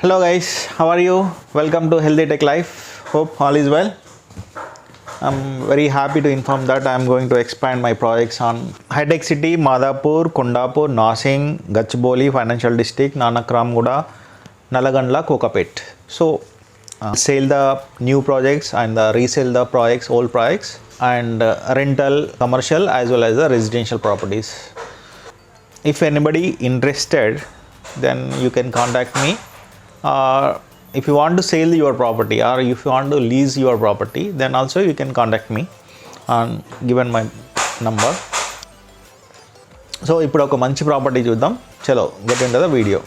Hello guys, how are you? Welcome to Healthy Tech Life. Hope all is well. I'm very happy to inform that I'm going to expand my projects on High-Tech City, Madhapur, Kondapur, Nasing, Gachibowli, Financial District, Nanakramguda, Nalagandla, Kokapet. So, sell the new projects and resell the projects, old projects, and rental, commercial as well as the residential properties. If anybody interested, then you can contact me. If you want to sell your property or if you want to lease your property, then also you can contact me on given my number. So ఇప్పుడు ఒక మంచి property చూద్దాం. చలో get into the video.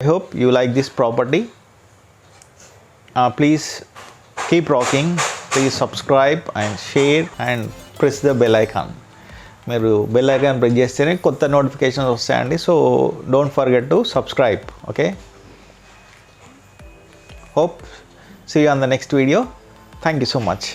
I hope you like this property. Please keep rocking. Please subscribe and share and press the bell icon. మీరు bell icon press చేస్తేనే కొత్త notifications వస్తాయండి. So don't forget to subscribe. Okay, hope see you on the next video. Thank you so much.